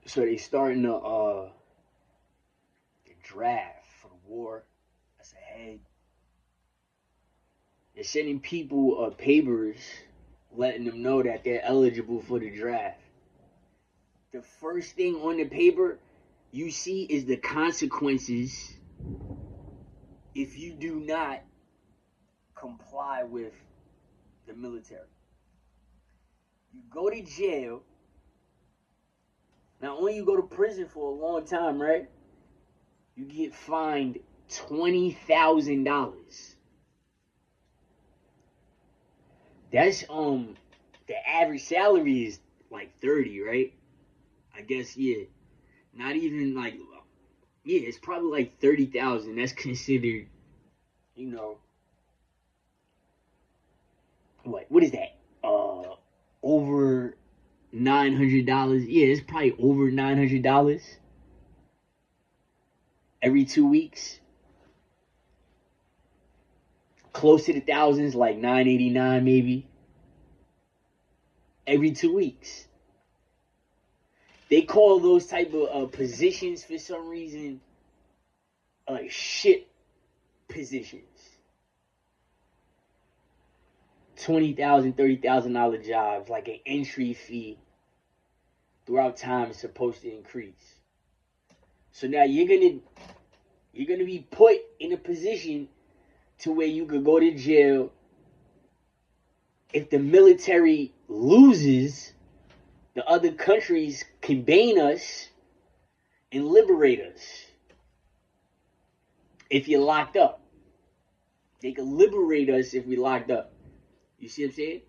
So they starting the draft for the war that's ahead. They're sending people papers letting them know that they're eligible for the draft. The first thing on the paper you see is the consequences if you do not comply with the military. You go to jail. Not only you go to prison for a long time, right? You get fined $20,000. That's the average salary is like 30, right? I guess, yeah. Not even like, yeah, it's probably like 30,000. That's considered, you know, what is that? Over $900. Yeah, it's probably over $900 every 2 weeks. Close to the thousands, like 989 maybe. Every 2 weeks. They call those type of positions for some reason shit positions. $20,000, $30,000 jobs, like an entry fee throughout time is supposed to increase. So now you're gonna be put in a position to where you could go to jail if the military loses. The other countries can bane us and liberate us. If you're locked up, they can liberate us if we locked up. You see what I'm saying?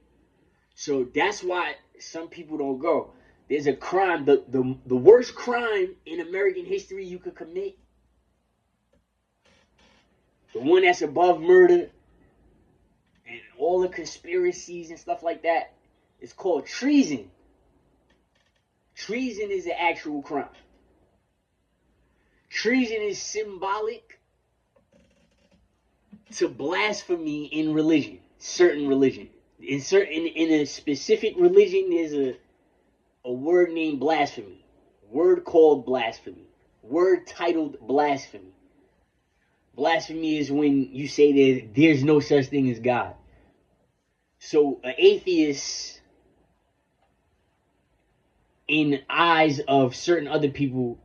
So that's why some people don't go. There's a crime, the worst crime in American history you could commit, the one that's above murder and all the conspiracies and stuff like that, is called treason. Treason is an actual crime. Treason is symbolic to blasphemy in religion, certain religion. In a specific religion, there's a word named blasphemy, word called blasphemy, word titled blasphemy. Blasphemy is when you say that there's no such thing as God. So an atheist, in eyes of certain other people,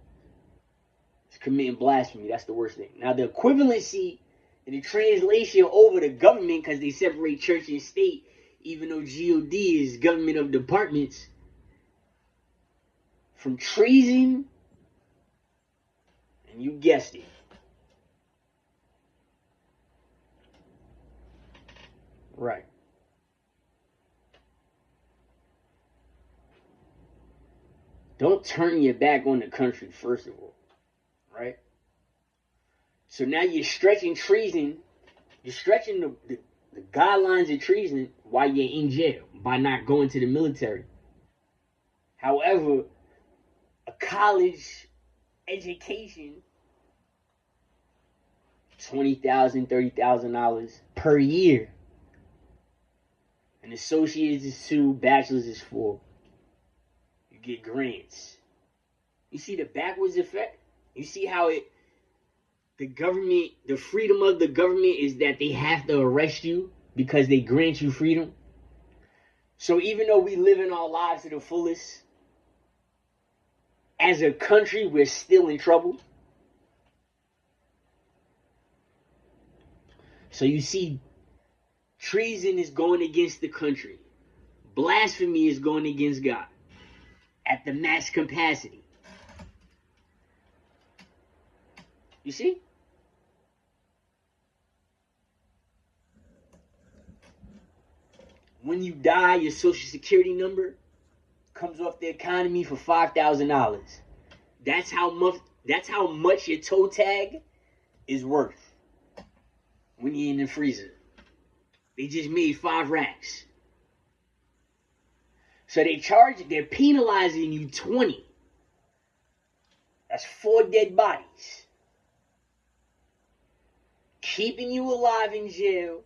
is committing blasphemy. That's the worst thing. Now the equivalency and the translation over the government, because they separate church and state, even though God is government of departments, from treason, and you guessed it, right. Don't turn your back on the country, first of all, right? So now you're stretching treason, you're stretching the guidelines of treason while you're in jail by not going to the military. However, a college education, $20,000, $30,000 per year. An associate's is 2, bachelor's is 4. You get grants. You see the backwards effect? You see how the government, the freedom of the government is that they have to arrest you because they grant you freedom. So even though we live in our lives to the fullest, as a country, we're still in trouble. So you see, treason is going against the country. Blasphemy is going against God at the max capacity. You see? When you die, your social security number comes off the economy for $5,000. That's how much your toe tag is worth when you're in the freezer. They just made 5 racks. So they're penalizing you 20. That's 4 dead bodies. Keeping you alive in jail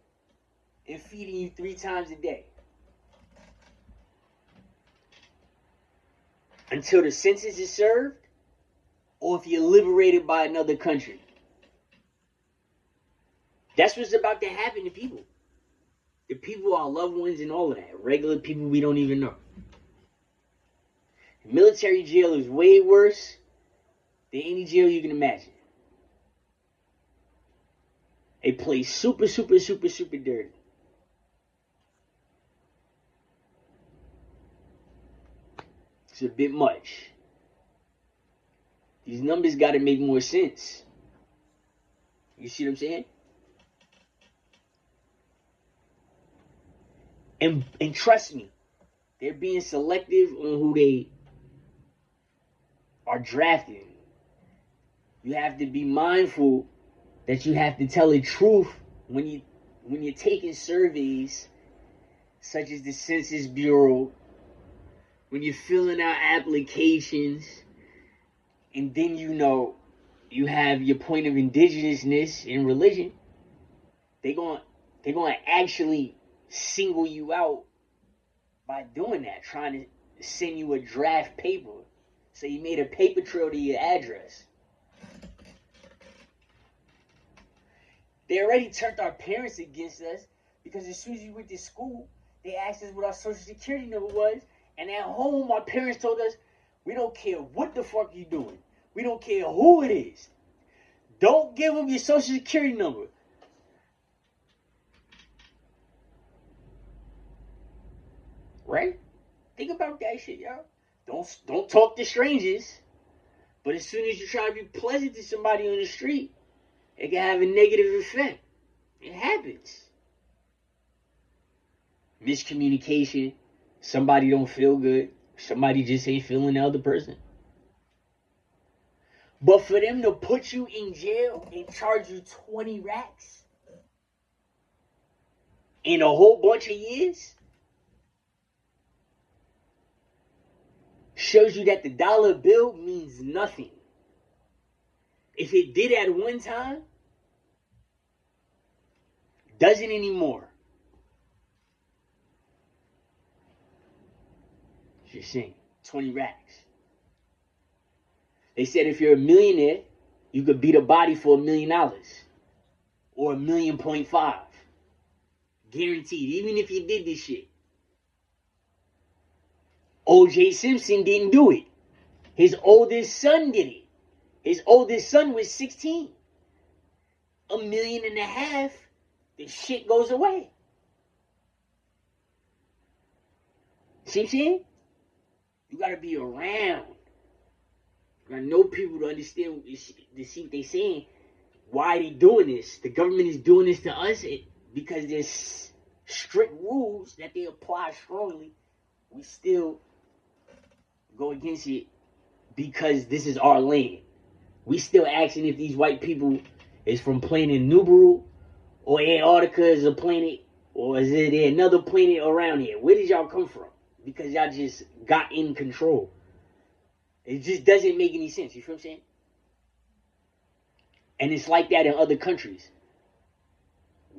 and feeding you 3 times a day. until the census is served, or if you're liberated by another country. That's what's about to happen to people. The people, our loved ones, and all of that. Regular people we don't even know. Military jail is way worse than any jail you can imagine. They play super, super, super, super dirty. It's a bit much. These numbers got to make more sense. You see what I'm saying? And trust me, they're being selective on who they are drafting. You have to be mindful that you have to tell the truth when you're taking surveys such as the Census Bureau, when you're filling out applications, and then you have your point of indigenousness in religion. They're going to actually single you out by doing that, trying to send you a draft paper. So you made a paper trail to your address. They already turned our parents against us because as soon as we went to school, they asked us what our social security number was. And at home, our parents told us, we don't care what the fuck you doing. We don't care who it is. Don't give them your social security number. Right? Think about that shit, y'all. Don't talk to strangers. But as soon as you try to be pleasant to somebody on the street, it can have a negative effect. It happens. Miscommunication. Somebody don't feel good. Somebody just ain't feeling the other person. But for them to put you in jail and charge you 20 racks in a whole bunch of years shows you that the dollar bill means nothing. If it did at one time, doesn't anymore. Just saying, 20 racks. They said if you're a millionaire, you could beat a body for $1 million or $1.5 million. Guaranteed, even if you did this shit. O.J. Simpson didn't do it. His oldest son did it. His oldest son was 16. $1.5 million, the shit goes away. See what I'm saying? You gotta be around. You gotta know people to understand, to see what they're saying. Why are they doing this? The government is doing this to us because there's strict rules that they apply strongly. We still go against it because this is our land. We still asking if these white people is from planet Nibiru or Antarctica is a planet, or is it another planet around here? Where did y'all come from? Because y'all just got in control. It just doesn't make any sense. You feel what I'm saying? And it's like that in other countries.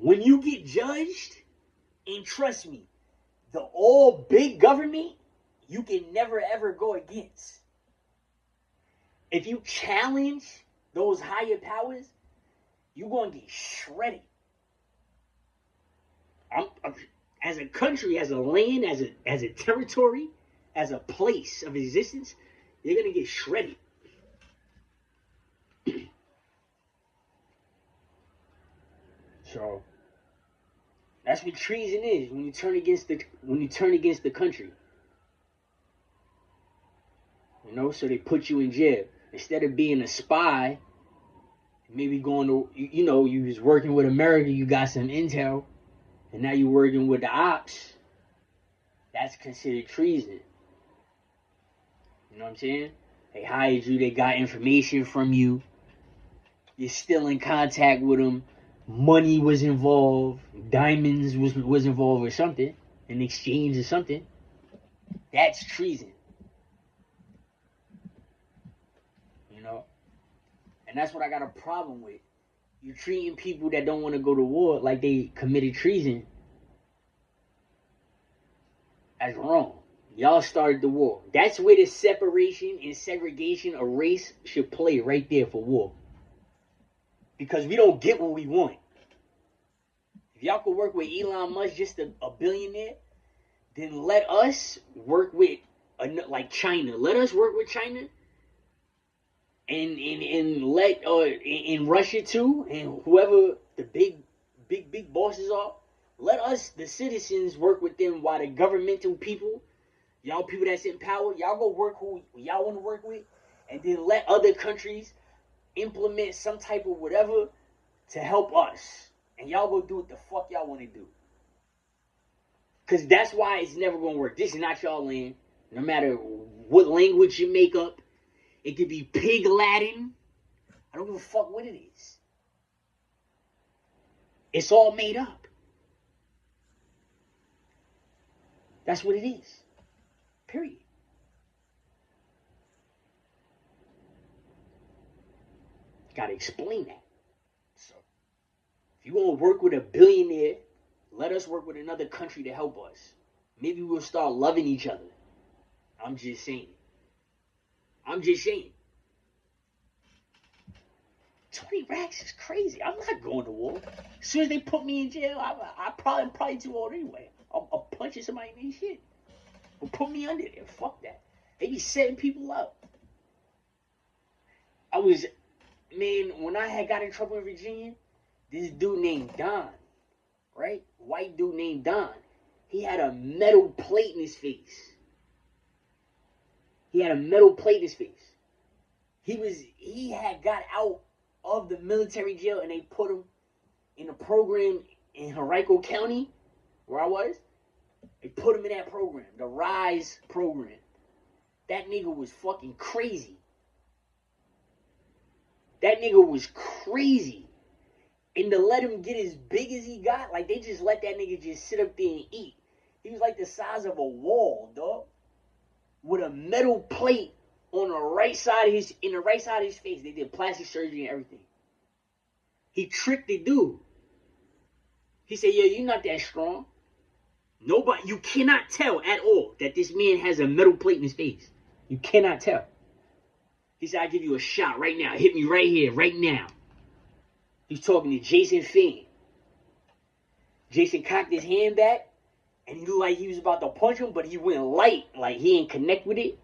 When you get judged, and trust me, the all big government, you can never ever go against. If you challenge those higher powers, you're going to get shredded. As a country, as a land, as a territory, as a place of existence, you're going to get shredded. So that's what treason is when you turn against the country. So they put you in jail. Instead of being a spy, maybe going to, you was working with America, you got some intel, and now you're working with the ops. That's considered treason. You know what I'm saying? They hired you, they got information from you. You're still in contact with them. Money was involved. Diamonds was involved or something. An exchange or something. That's treason. And that's what I got a problem with. You're treating people that don't want to go to war like they committed treason as wrong. Y'all started the war. That's where the separation and segregation of race should play right there for war. Because we don't get what we want. If y'all could work with Elon Musk, just a billionaire, then let us work with like China. Let us work with China, and let in Russia too, and whoever the big bosses are. Let us, the citizens, work with them while the governmental people, y'all people that's in power, y'all go work who y'all want to work with, and then let other countries implement some type of whatever to help us. And y'all go do what the fuck y'all want to do. Because that's why it's never going to work. This is not y'all land. No matter what language you make up. It could be pig Latin. I don't give a fuck what it is. It's all made up. That's what it is. Period. Gotta explain that. So, if you want to work with a billionaire, let us work with another country to help us. Maybe we'll start loving each other. I'm just saying. 20 racks is crazy. I'm not going to war. As soon as they put me in jail, I'm probably too old anyway. I'll punch somebody in their shit. Or put me under there. Fuck that. They be setting people up. When I had got in trouble in Virginia, this dude named Don, right? White dude named Don. He had a metal plate in his face. He had got out of the military jail and they put him in a program in Henrico County, where I was. They put him in that program, the RISE program. That nigga was fucking crazy. And to let him get as big as he got, like they just let that nigga just sit up there and eat. He was like the size of a wall, dog. With a metal plate on the right side of his face. They did plastic surgery and everything. He tricked the dude. He said, "Yeah, you're not that strong." Nobody, you cannot tell at all that this man has a metal plate in his face. You cannot tell. He said, "I'll give you a shot right now. Hit me right here, right now." He's talking to Jason Finn. Jason cocked his hand back, and he looked like he was about to punch him, but he went light, like he ain't connect with it.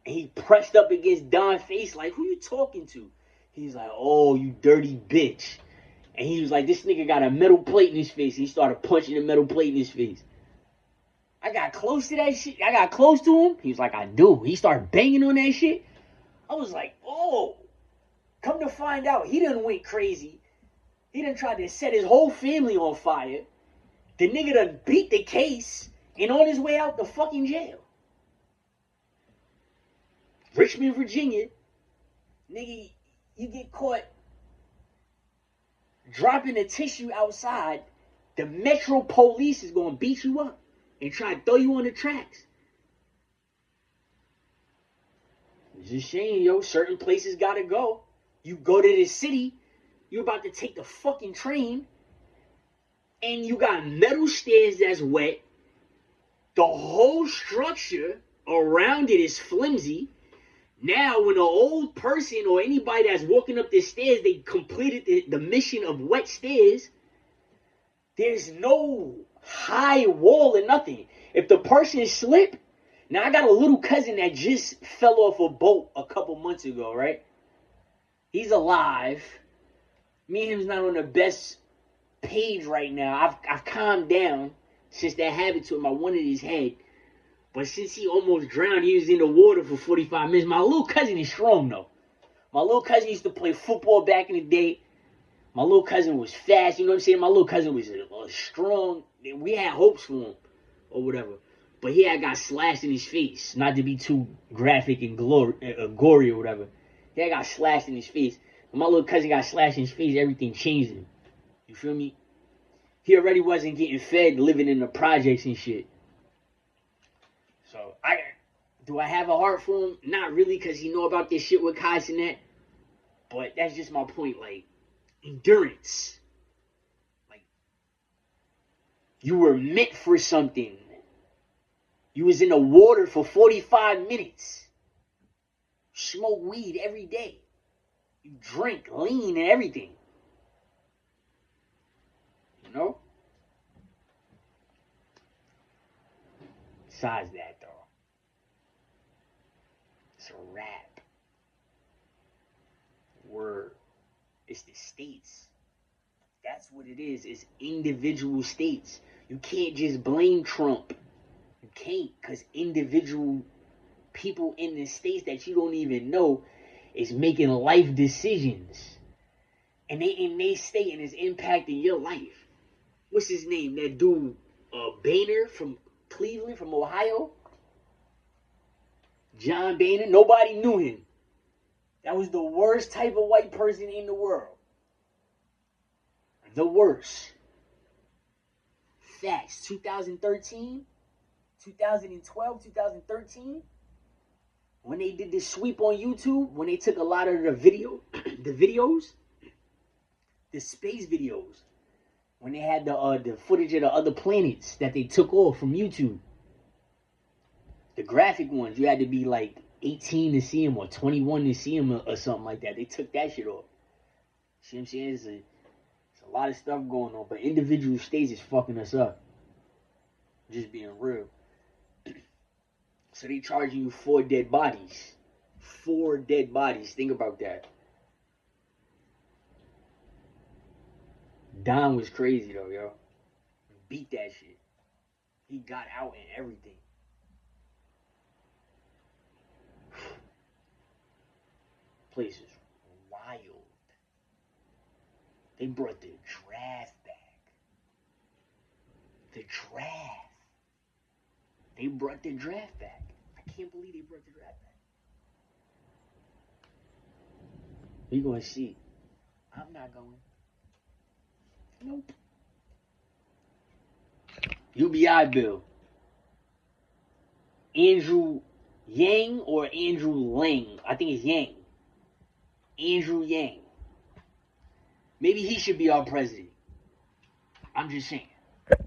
And he pressed up against Don's face, like, "Who you talking to?" He's like, "Oh, you dirty bitch." And he was like, "This nigga got a metal plate in his face." And he started punching the metal plate in his face. I got close to that shit. I got close to him. He was like, "I do." He started banging on that shit. I was like, oh. Come to find out, he done went crazy. He done tried to set his whole family on fire. The nigga done beat the case and on his way out the fucking jail. Richmond, Virginia. Nigga, you get caught dropping a tissue outside, the Metro Police is going to beat you up and try to throw you on the tracks. It's a shame, yo. Certain places got to go. You go to the city, you're about to take the fucking train, and you got metal stairs that's wet. The whole structure around it is flimsy. Now, when an old person or anybody that's walking up the stairs, they completed the mission of wet stairs, there's no high wall or nothing. If the person slip, now I got a little cousin that just fell off a boat a couple months ago, right? He's alive. Me and him's not on the best page right now. I've calmed down since that happened to him. I wanted his head. But since he almost drowned, he was in the water for 45 minutes. My little cousin is strong, though. My little cousin used to play football back in the day. My little cousin was fast. You know what I'm saying? My little cousin was strong. We had hopes for him or whatever. But he had got slashed in his face. Not to be too graphic and gory or whatever. He had got slashed in his face. When my little cousin got slashed in his face, everything changed him. You feel me? He already wasn't getting fed, living in the projects and shit. So, do I have a heart for him? Not really, because he know about this shit with Kai Cenat. But that's just my point. Like, endurance. Like, you were meant for something. You was in the water for 45 minutes. Smoke weed every day. You drink lean and everything. You know? Besides that, though, it's a rap. Word. It's the states. That's what it is. It's individual states. You can't just blame Trump. You can't, because individual people in the states that you don't even know is making life decisions. And they in their state and it's impacting your life. What's his name? That dude, Boehner from Cleveland, from Ohio? John Boehner. Nobody knew him. That was the worst type of white person in the world. The worst. Facts. 2013, 2012, 2013, when they did this sweep on YouTube, when they took a lot of the videos, the space videos, when they had the footage of the other planets that they took off from YouTube, the graphic ones, you had to be like 18 to see them or 21 to see them or something like that. They took that shit off. See what I'm saying? It's a lot of stuff going on, but individual states is fucking us up. Just being real. So they charging you 4 dead bodies. 4 dead bodies. Think about that. Don was crazy though, yo. Beat that shit. He got out and everything. Place is wild. They brought the draft back. The draft. They brought the draft back. I can't believe they brought the draft back. We gonna see. I'm not going. Nope. UBI bill. Andrew Yang or Andrew Lang? I think it's Yang. Andrew Yang. Maybe he should be our president. I'm just saying.